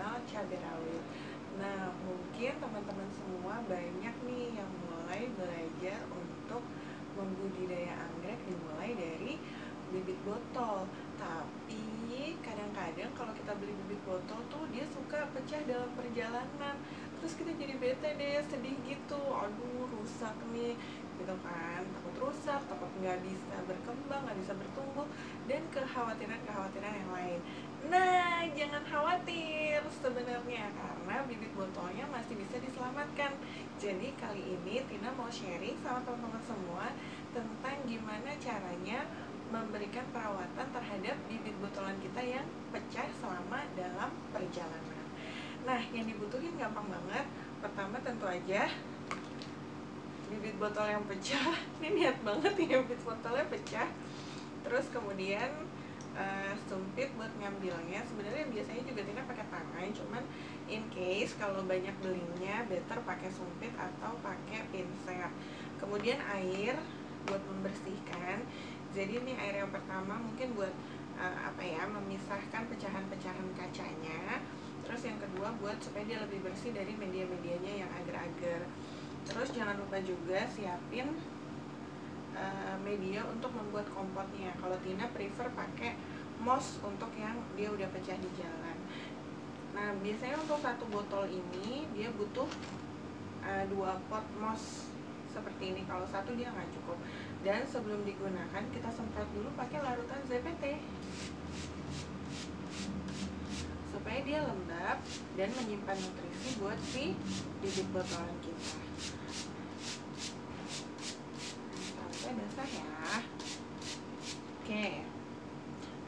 channel Cabai Rawit. Nah, mungkin teman-teman semua banyak nih yang mulai belajar untuk membudidaya anggrek dimulai dari bibit botol. Tapi kadang-kadang kalau kita beli bibit botol tuh dia suka pecah dalam perjalanan. Terus kita jadi bete deh, sedih gitu. Aduh, rusak nih gitu kan, takut rusak, takut nggak bisa berkembang, nggak bisa bertumbuh, dan kekhawatiran yang lain. Nah, jangan khawatir sebenarnya karena bibit botolnya masih bisa diselamatkan. Jadi kali ini Tina mau sharing sama teman-teman semua tentang gimana caranya memberikan perawatan terhadap bibit botolan kita yang pecah selama dalam perjalanan. Nah, yang dibutuhin gampang banget. Pertama tentu aja bibit botol yang pecah. Ini niat banget ya, bibit botolnya pecah. Terus kemudian sumpit buat ngambilnya. Sebenarnya biasanya juga Tina pakai tangan, cuman in case kalau banyak belinya better pakai sumpit atau pakai pinset. Kemudian air buat membersihkan. Jadi ini air yang pertama mungkin buat memisahkan pecahan-pecahan kacanya. Terus yang kedua buat supaya dia lebih bersih dari media-medianya yang agar-agar. Terus jangan lupa juga siapin media untuk membuat kompotnya. Kalau Tina prefer pakai moss untuk yang dia udah pecah di jalan. Nah, biasanya untuk satu botol ini dia butuh 2 pot moss seperti ini. Kalau satu dia nggak cukup. Dan sebelum digunakan kita semprot dulu pakai larutan ZPT supaya dia lembab dan menyimpan nutrisi buat si bibit botolan kita. Sampai basah ya. Oke.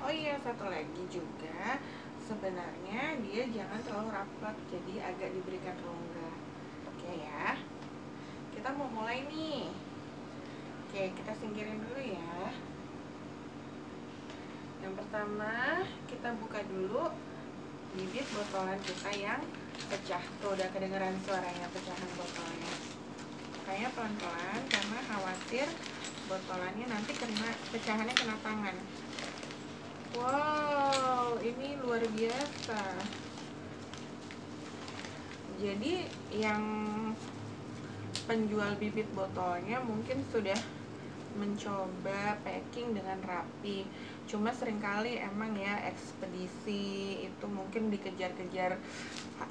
Oh iya, satu lagi juga, sebenarnya dia jangan terlalu rapat, jadi agak diberikan rongga. Oke ya. Kita mau mulai nih. Oke, kita singkirin dulu ya. Yang pertama, kita buka dulu bibit botolan kita yang pecah. Tuh udah kedengeran suaranya pecahan botolnya. Kayaknya pelan-pelan karena khawatir botolannya nanti pecahannya kena tangan. Wow, ini luar biasa. Jadi yang penjual bibit botolnya mungkin sudah mencoba packing dengan rapi, cuma seringkali emang ya ekspedisi itu mungkin dikejar-kejar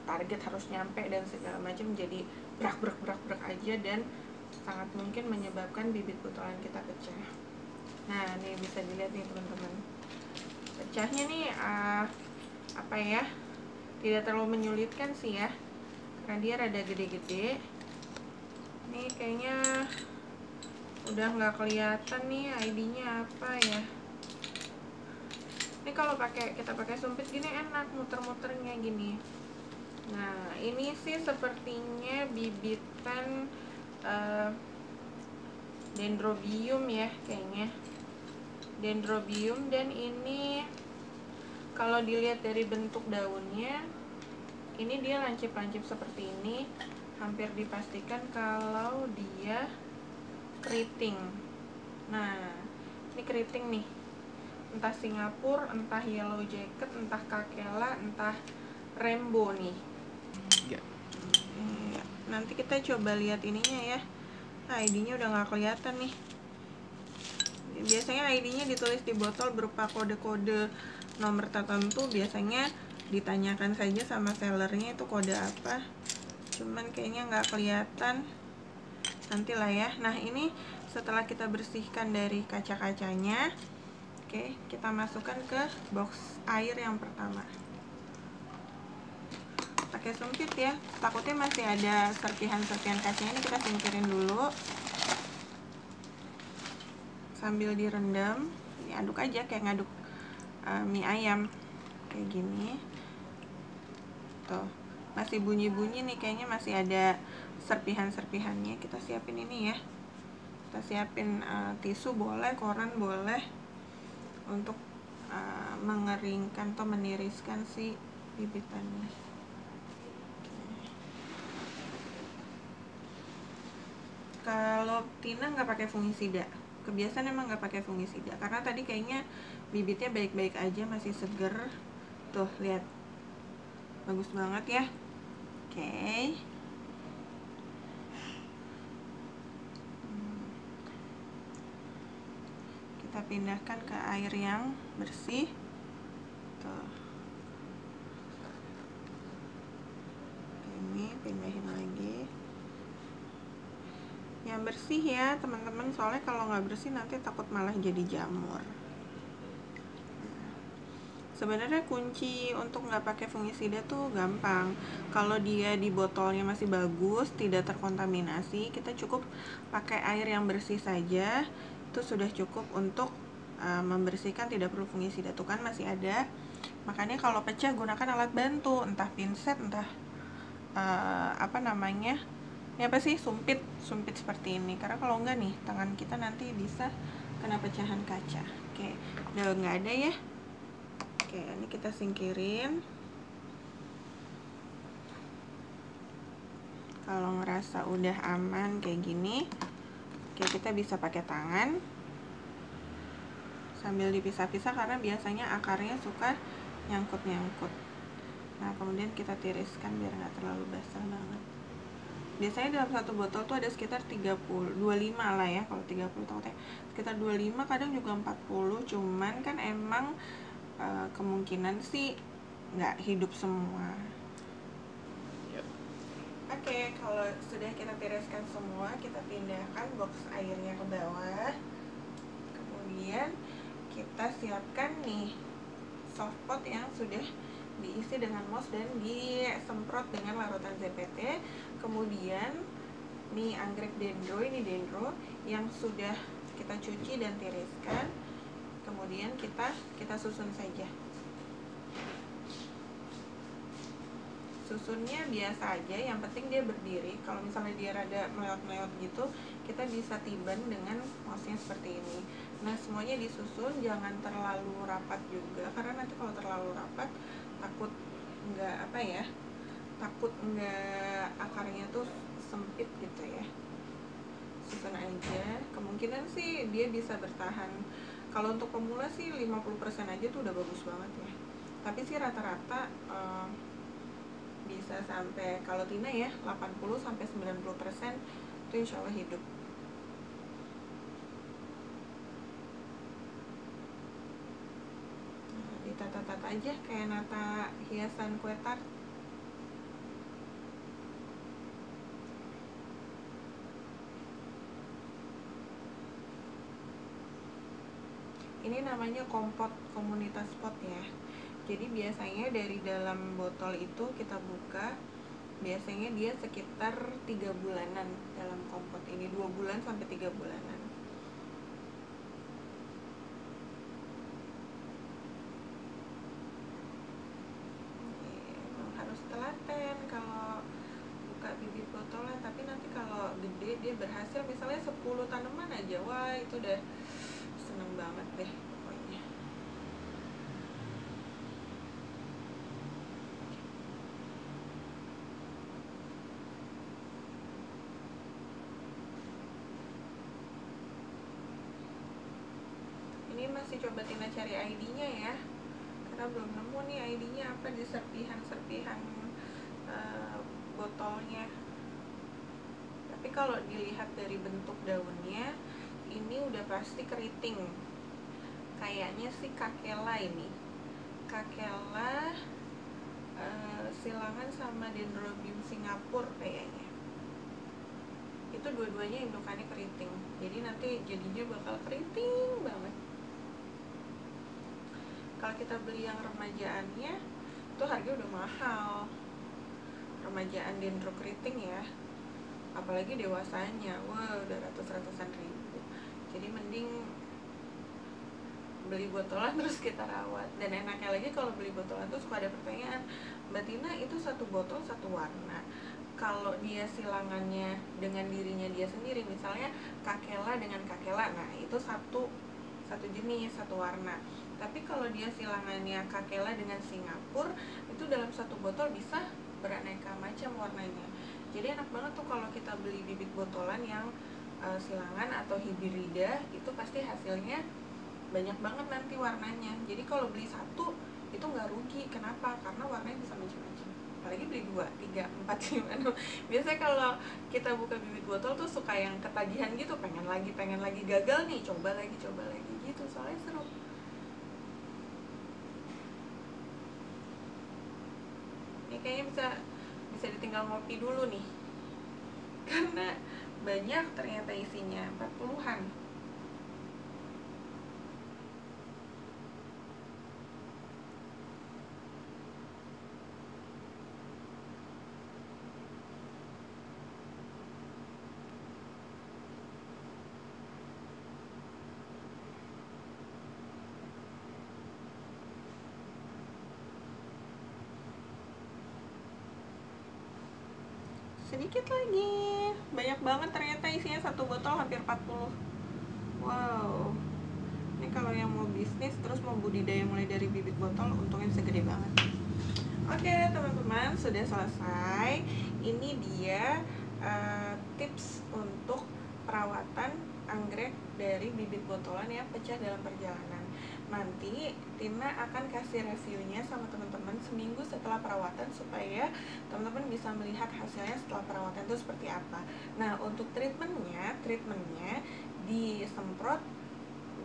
target harus nyampe dan segala macam, jadi brak aja dan sangat mungkin menyebabkan bibit botolan kita pecah. Nah, nih bisa dilihat nih teman-teman, pecahnya nih tidak terlalu menyulitkan sih ya, karena dia rada gede-gede. Nih kayaknya udah nggak kelihatan nih ID-nya apa ya. Ini kalau kita pakai sumpit gini enak muter-muternya gini. Nah, ini sih sepertinya bibitan dendrobium ya kayaknya. Dendrobium, dan ini kalau dilihat dari bentuk daunnya, ini dia lancip-lancip seperti ini. Hampir dipastikan kalau dia keriting. Nah, ini keriting nih. Entah Singapura, entah yellow jacket, entah kakela, entah rainbow nih. Ya. Nanti kita coba lihat ininya ya. Nah, ID-nya udah nggak kelihatan nih. Biasanya ID-nya ditulis di botol berupa kode-kode nomor tertentu. Biasanya ditanyakan saja sama sellernya itu kode apa. Cuman kayaknya nggak kelihatan, nantilah ya. Nah, ini setelah kita bersihkan dari kaca-kacanya, oke, kita masukkan ke box air yang pertama. Pakai sumpit ya, takutnya masih ada serpihan-serpihan kacanya. Ini kita singkirin dulu sambil direndam. Ini aduk aja kayak ngaduk mie ayam kayak gini. Tuh, masih bunyi-bunyi nih, kayaknya masih ada serpihan-serpihannya. Kita siapin ini ya, kita siapin tisu boleh, koran boleh, untuk mengeringkan atau meniriskan si bibitannya. Kalau Tina nggak pakai fungisida, kebiasaan emang nggak pakai fungisida karena tadi kayaknya bibitnya baik-baik aja, masih seger. Tuh lihat, bagus banget ya. Oke. Kita pindahkan ke air yang bersih. Tuh. Ini pindahin lagi. Yang bersih ya teman-teman, soalnya kalau nggak bersih nanti takut malah jadi jamur. Sebenarnya kunci untuk nggak pakai fungisida tuh gampang. Kalau dia di botolnya masih bagus, tidak terkontaminasi, kita cukup pakai air yang bersih saja. Itu sudah cukup untuk membersihkan, tidak perlu fungisida. Tuh kan masih ada. Makanya kalau pecah gunakan alat bantu, entah pinset, entah apa namanya? Ini apa sih? Sumpit seperti ini. Karena kalau enggak nih, tangan kita nanti bisa kena pecahan kaca. Oke, udah nggak ada ya. Oke, ini kita singkirin. Kalau ngerasa udah aman kayak gini, oke, kita bisa pakai tangan sambil dipisah-pisah karena biasanya akarnya suka nyangkut-nyangkut. Nah, kemudian kita tiriskan biar nggak terlalu basah banget. Biasanya dalam satu botol tuh ada sekitar 25 lah ya. Kalau 30 takutnya sekitar 25, kadang juga 40. Cuman kan emang kemungkinan sih nggak hidup semua. Oke, kalau sudah kita tiriskan semua, kita pindahkan box airnya ke bawah. Kemudian kita siapkan nih softpot yang sudah diisi dengan moss dan disemprot dengan larutan ZPT. Kemudian nih anggrek dendro, ini dendro yang sudah kita cuci dan tiriskan. Kemudian kita susun saja. Susunnya biasa aja, yang penting dia berdiri. Kalau misalnya dia rada meleot-meleot gitu, kita bisa tiban dengan mousnya seperti ini. Nah, semuanya disusun, jangan terlalu rapat juga, karena nanti kalau terlalu rapat takut nggak akarnya tuh sempit gitu ya. Susun aja, kemungkinan sih dia bisa bertahan. Kalau untuk pemula sih 50% aja tuh udah bagus banget ya. Tapi sih rata-rata bisa sampai, kalau Tina ya 80-90% itu insya Allah hidup. Nah, ditata-tata aja kayak nata hiasan kue tart. Ini namanya kompot komunitas pot ya. Jadi biasanya dari dalam botol itu kita buka, biasanya dia sekitar 3 bulanan dalam kompot ini, 2 bulan sampai 3 bulanan. Harus telaten kalau buka bibit botolan, tapi nanti kalau gede dia berhasil misalnya 10 tanaman aja, wah itu udah seneng banget deh pokoknya. Ini masih coba Tina cari ID-nya ya, karena belum nemu nih ID-nya apa di serpihan-serpihan botolnya. Tapi kalau dilihat dari bentuk daunnya, ini udah pasti keriting. Kayaknya sih kakela ini. Kakela silangan sama Dendrobium Singapura kayaknya. Itu dua-duanya indukannya keriting. Jadi nanti jadinya bakal keriting banget. Kalau kita beli yang remajaannya, itu harga udah mahal. Remajaan dendro keriting ya. Apalagi dewasanya, wah udah ratus-ratusan ribu. Jadi mending beli botolan terus kita rawat. Dan enaknya lagi kalau beli botolan tuh suka ada pertanyaan, Mbak Tina itu satu botol satu warna. Kalau dia silangannya dengan dirinya dia sendiri, misalnya kakela dengan kakela, nah itu satu jenis, satu warna. Tapi kalau dia silangannya kakela dengan Singapura, itu dalam satu botol bisa beraneka macam warnanya. Jadi enak banget tuh kalau kita beli bibit botolan yang silangan atau hibrida, itu pasti hasilnya banyak banget nanti warnanya. Jadi kalau beli satu itu nggak rugi. Kenapa? Karena warnanya bisa macam-macam, apalagi beli 2, 3, 4, 5, 6. Biasanya kalau kita buka bibit botol tuh suka yang ketagihan gitu, pengen lagi, gagal nih, coba lagi gitu, soalnya seru. Ini kayaknya bisa ditinggal ngopi dulu nih, karena banyak ternyata isinya, 40-an. Sedikit lagi, banyak banget ternyata isinya, satu botol hampir 40. Wow, ini kalau yang mau bisnis terus mau budidaya mulai dari bibit botol, untungnya bisa gede banget. Oke teman-teman, sudah selesai. Ini dia tips untuk perawatan anggrek dari bibit botolan yang pecah dalam perjalanan. Nanti Tina akan kasih reviewnya sama teman-teman seminggu setelah perawatan, supaya teman-teman bisa melihat hasilnya setelah perawatan itu seperti apa. Nah, untuk treatmentnya disemprot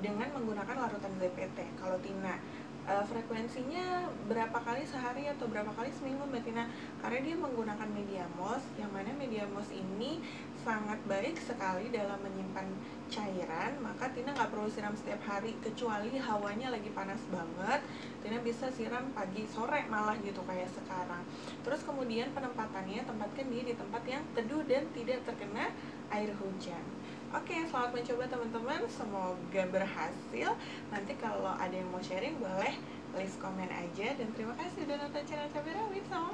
dengan menggunakan larutan ZPT. Kalau Tina frekuensinya berapa kali sehari atau berapa kali seminggu Mbak Tina? Karena dia menggunakan media moss, yang mana media moss ini sangat baik sekali dalam menyimpan cairan, maka Tina nggak perlu siram setiap hari, kecuali hawanya lagi panas banget. Tina bisa siram pagi, sore malah gitu kayak sekarang. Terus kemudian penempatannya, tempatkan dia di tempat yang teduh dan tidak terkena air hujan. Oke, selamat mencoba teman-teman, semoga berhasil. Nanti kalau ada yang mau sharing boleh list komen aja, dan terima kasih udah nonton channel Cabai Rawit. Sama